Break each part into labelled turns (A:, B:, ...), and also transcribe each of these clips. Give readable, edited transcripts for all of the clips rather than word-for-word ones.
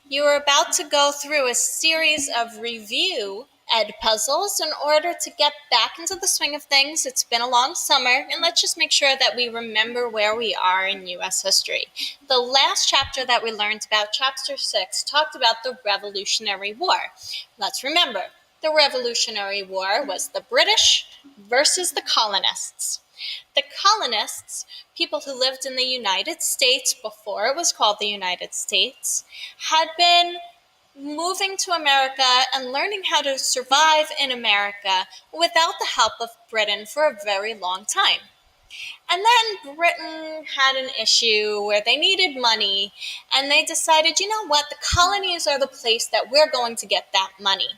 A: You are about to go through a series of review ed puzzles in order to get back into the swing of things. It's been a long summer, and let's just make sure that we remember where we are in U.S. history. The last chapter that we learned about, chapter 6, talked about the Revolutionary War. Let's remember, the Revolutionary War was the British versus the colonists. The colonists, people who lived in the United States before it was called the United States, had been moving to America and learning how to survive in America without the help of Britain for a very long time. And then Britain had an issue where they needed money, and they decided, you know what, the colonies are the place that we're going to get that money.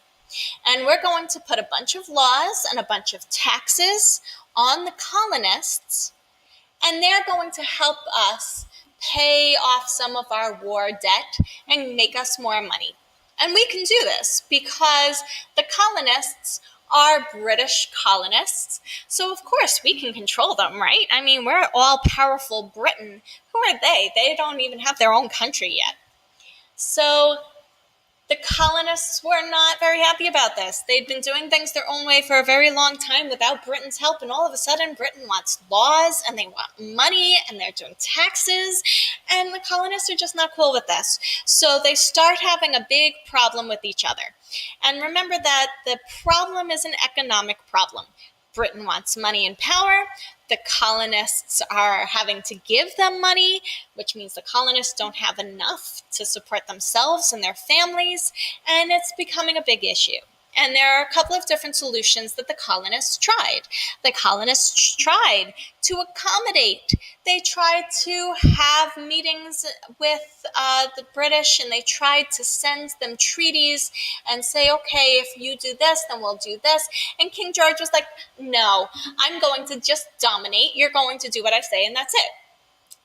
A: And we're going to put a bunch of laws and a bunch of taxes on the colonists, and they're going to help us pay off some of our war debt and make us more money. And we can do this because the colonists are British colonists, so of course we can control them, right? I mean, we're all powerful Britain. Who are they? They don't even have their own country yet. So the colonists were not very happy about this. They'd been doing things their own way for a very long time without Britain's help, and all of a sudden Britain wants laws and they want money and they're doing taxes, and the colonists are just not cool with this. So they start having a big problem with each other. And remember that the problem is an economic problem. Britain wants money and power. The colonists are having to give them money, which means the colonists don't have enough to support themselves and their families, and it's becoming a big issue. And there are a couple of different solutions that the colonists tried. The colonists tried to accommodate. They tried to have meetings with the British, and they tried to send them treaties and say, okay, if you do this, then we'll do this. And King George was like, no, I'm going to just dominate. You're going to do what I say, and that's it.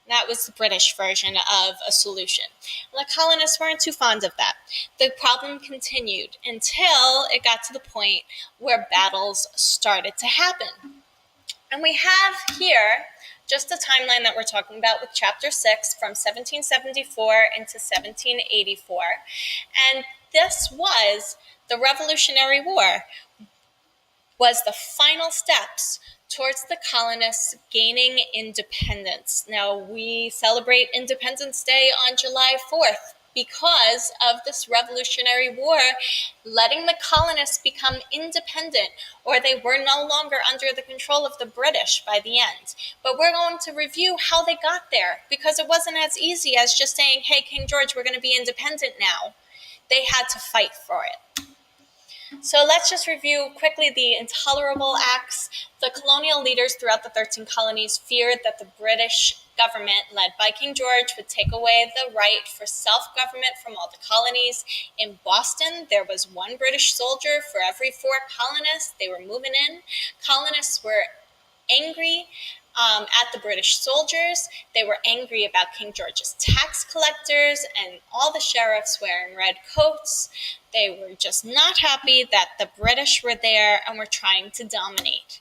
A: That was the British version of a solution. The colonists weren't too fond of that. The problem continued until it got to the point where battles started to happen. And we have here just a timeline that we're talking about with chapter 6 from 1774 into 1784. And this was the Revolutionary War, was the final steps towards the colonists gaining independence. Now, we celebrate Independence Day on July 4th because of this Revolutionary War, letting the colonists become independent, or they were no longer under the control of the British by the end. But we're going to review how they got there, because it wasn't as easy as just saying, hey, King George, we're going to be independent now. They had to fight for it. So let's just review quickly the intolerable acts. The colonial leaders throughout the 13 colonies feared that the British government, led by King George, would take away the right for self-government from all the colonies. In Boston, there was one British soldier for every 4 colonists. They were moving in. Colonists were angry at the British soldiers. They were angry about King George's tax collectors and all the sheriffs wearing red coats. They were just not happy that the British were there and were trying to dominate.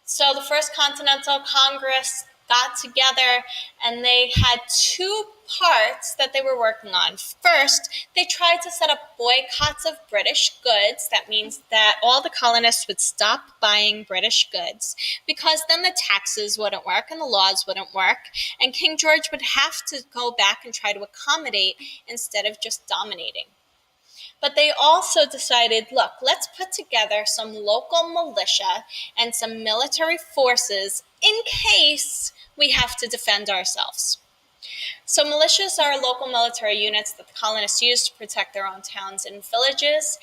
A: So the First Continental Congress got together, and they had 2 parts that they were working on. First, they tried to set up boycotts of British goods. That means that all the colonists would stop buying British goods, because then the taxes wouldn't work and the laws wouldn't work, and King George would have to go back and try to accommodate instead of just dominating. But they also decided, look, let's put together some local militia and some military forces in case we have to defend ourselves. So militias are local military units that the colonists used to protect their own towns and villages.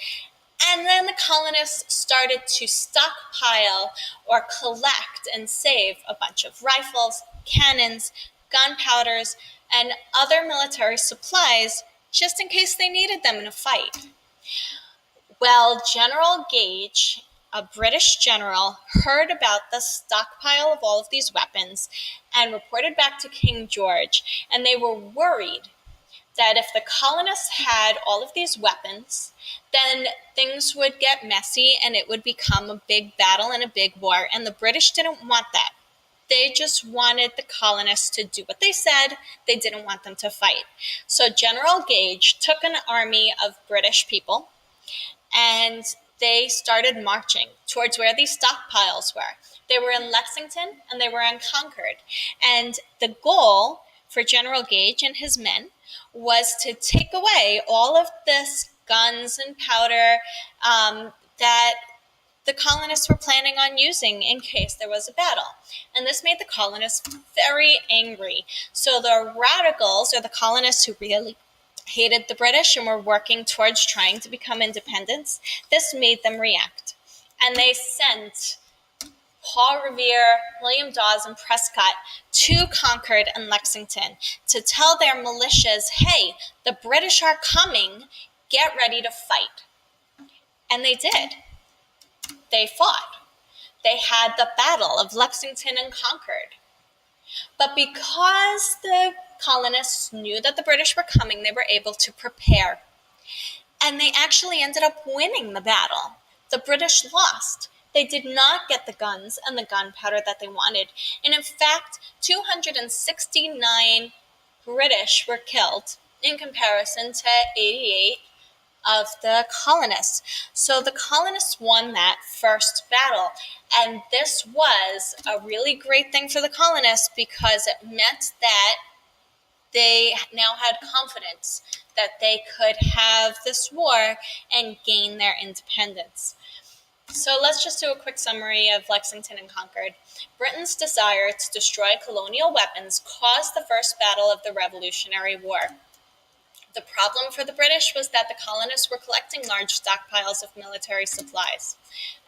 A: And then the colonists started to stockpile or collect and save a bunch of rifles, cannons, gunpowders, and other military supplies just in case they needed them in a fight. Well, General Gage, a British general, heard about the stockpile of all of these weapons and reported back to King George, and they were worried that if the colonists had all of these weapons, then things would get messy and it would become a big battle and a big war, and the British didn't want that. They just wanted the colonists to do what they said. They didn't want them to fight. So General Gage took an army of British people, and they started marching towards where these stockpiles were. They were in Lexington and they were in Concord. And the goal for General Gage and his men was to take away all of this guns and powder that the colonists were planning on using in case there was a battle. And this made the colonists very angry. So the radicals, or the colonists who really hated the British and were working towards trying to become independents, this made them react. And they sent Paul Revere, William Dawes, and Prescott to Concord and Lexington to tell their militias, hey, the British are coming, get ready to fight. And they did. They fought. They had the Battle of Lexington and Concord. But because the colonists knew that the British were coming, they were able to prepare. And they actually ended up winning the battle. The British lost. They did not get the guns and the gunpowder that they wanted. And in fact, 269 British were killed in comparison to 88 of the colonists. So the colonists won that first battle. And this was a really great thing for the colonists because it meant that they now had confidence that they could have this war and gain their independence. So let's just do a quick summary of Lexington and Concord. Britain's desire to destroy colonial weapons caused the first battle of the Revolutionary War. The problem for the British was that the colonists were collecting large stockpiles of military supplies.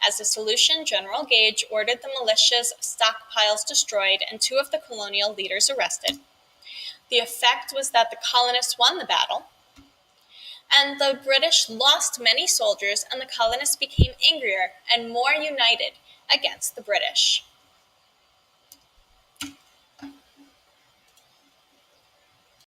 A: As a solution, General Gage ordered the militia's stockpiles destroyed and 2 of the colonial leaders arrested. The effect was that the colonists won the battle, and the British lost many soldiers, and the colonists became angrier and more united against the British.